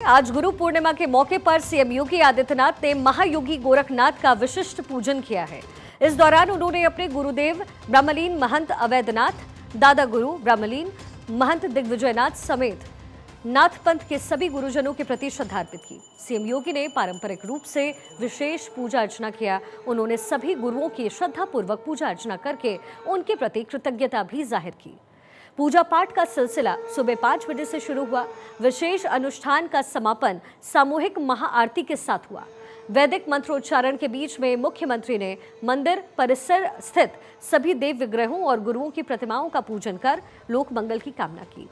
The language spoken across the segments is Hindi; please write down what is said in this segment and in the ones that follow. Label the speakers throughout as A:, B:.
A: आज गुरु पूर्णिमा के मौके पर सीएम योगी आदित्यनाथ ने महायोगी गोरखनाथ का विशिष्ट पूजन किया है। इस दौरान उन्होंने अपने गुरुदेव ब्रह्मलीन महंत अवैधनाथ, दादा गुरु ब्रह्मलीन महंत दिग्विजयनाथ समेत नाथ पंथ के सभी गुरुजनों के प्रति श्रद्धा अर्पित की। सीएम योगी ने पारंपरिक रूप से विशेष पूजा अर्चना किया। उन्होंने सभी गुरुओं की श्रद्धापूर्वक पूजा अर्चना करके उनके प्रति कृतज्ञता भी जाहिर की। पूजा पाठ का सिलसिला सुबह 5 बजे से शुरू हुआ। विशेष अनुष्ठान का समापन सामूहिक महाआरती के साथ हुआ। वैदिक मंत्रोच्चारण के बीच में मुख्यमंत्री ने मंदिर परिसर स्थित सभी देव विग्रहों और गुरुओं की प्रतिमाओं का पूजन कर लोक मंगल की कामना की।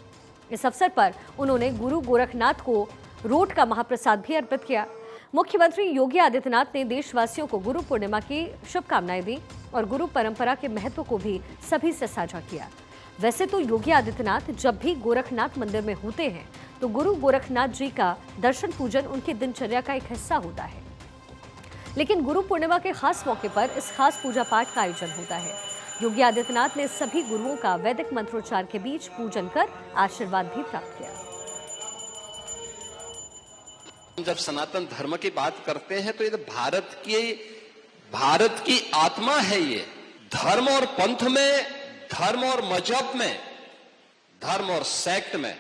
A: इस अवसर पर उन्होंने गुरु गोरखनाथ को रोट का महाप्रसाद भी अर्पित किया। मुख्यमंत्री योगी आदित्यनाथ ने देशवासियों को गुरु पूर्णिमा की शुभकामनाएं दी और गुरु परंपरा के महत्व को भी सभी से साझा किया। वैसे तो योगी आदित्यनाथ जब भी गोरखनाथ मंदिर में होते हैं तो गुरु गोरखनाथ जी का दर्शन पूजन उनकी दिनचर्या का एक हिस्सा होता है, लेकिन गुरु पूर्णिमा के खास मौके पर इस खास पूजा पाठ का आयोजन होता है। योगी आदित्यनाथ ने सभी गुरुओं का वैदिक मंत्रोच्चार के बीच पूजन कर आशीर्वाद भी प्राप्त किया।
B: जब सनातन धर्म की बात करते हैं तो ये भारत की आत्मा है। ये धर्म और पंथ में, धर्म और मजहब में, धर्म और सेक्ट में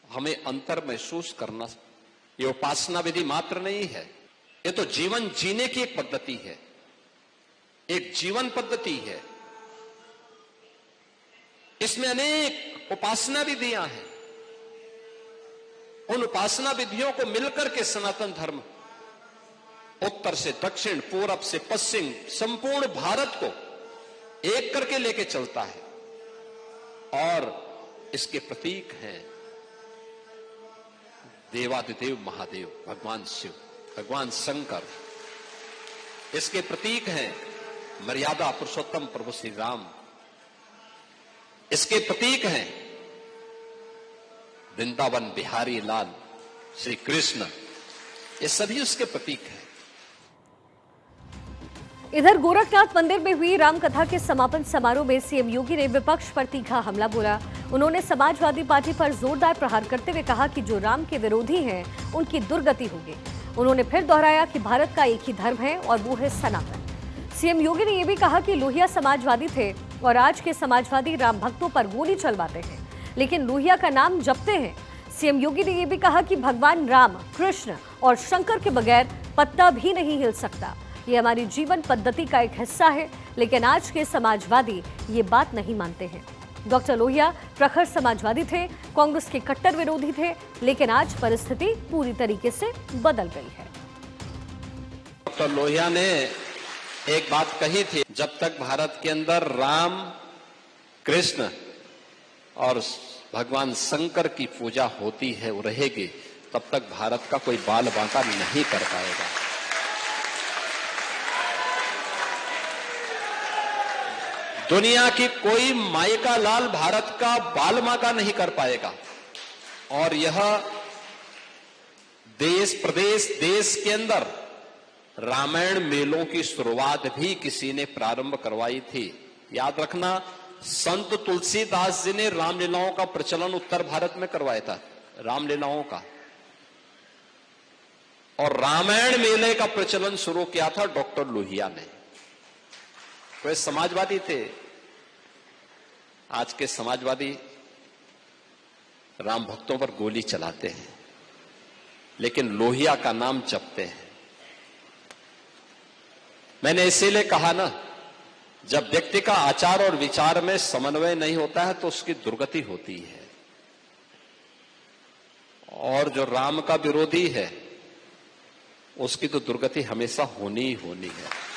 B: हमें अंतर महसूस करना, ये उपासना विधि मात्र नहीं है, ये तो जीवन जीने की एक पद्धति है, एक जीवन पद्धति है। इसमें अनेक उपासना विधियां हैं। उन उपासना विधियों को मिलकर के सनातन धर्म उत्तर से दक्षिण, पूरब से पश्चिम, संपूर्ण भारत को एक करके लेके चलता है। और इसके प्रतीक हैं देवादिदेव महादेव, भगवान शिव, भगवान शंकर। इसके प्रतीक हैं मर्यादा पुरुषोत्तम प्रभु श्री राम। इसके प्रतीक हैं वृंदावन बिहारी लाल श्री कृष्ण। ये सभी उसके प्रतीक हैं।
A: इधर गोरखनाथ मंदिर में हुई रामकथा के समापन समारोह में सीएम योगी ने विपक्ष पर तीखा हमला बोला। उन्होंने समाजवादी पार्टी पर जोरदार प्रहार करते हुए कहा कि जो राम के विरोधी हैं उनकी दुर्गति होगी। उन्होंने फिर दोहराया कि भारत का एक ही धर्म है और वो है सनातन। सीएम योगी ने यह भी कहा कि लोहिया समाजवादी थे और आज के समाजवादी राम भक्तों पर गोली चलवाते हैं, लेकिन लोहिया का नाम जपते हैं। सीएम योगी ने यह भी कहा कि भगवान राम, कृष्ण और शंकर के बगैर पत्ता भी नहीं हिल सकता। ये हमारी जीवन पद्धति का एक हिस्सा है, लेकिन आज के समाजवादी ये बात नहीं मानते हैं। डॉक्टर लोहिया प्रखर समाजवादी थे, कांग्रेस के कट्टर विरोधी थे, लेकिन आज परिस्थिति पूरी तरीके से बदल गई है।
B: डॉक्टर लोहिया ने एक बात कही थी, जब तक भारत के अंदर राम, कृष्ण और भगवान शंकर की पूजा होती है, वो रहेगी, तब तक भारत का कोई बाल बांका नहीं कर पाएगा। दुनिया की कोई माई का लाल भारत का बाल बांका नहीं कर पाएगा। और यह देश प्रदेश देश के अंदर रामायण मेलों की शुरुआत भी किसी ने प्रारंभ करवाई थी। याद रखना, संत तुलसीदास जी ने रामलीलाओं का प्रचलन उत्तर भारत में करवाया था, रामलीलाओं का। और रामायण मेले का प्रचलन शुरू किया था डॉक्टर लोहिया ने। वे समाजवादी थे। आज के समाजवादी राम भक्तों पर गोली चलाते हैं, लेकिन लोहिया का नाम जपते हैं। मैंने इसीलिए कहा ना, जब व्यक्ति का आचार और विचार में समन्वय नहीं होता है तो उसकी दुर्गति होती है। और जो राम का विरोधी है उसकी तो दुर्गति हमेशा होनी ही होनी है।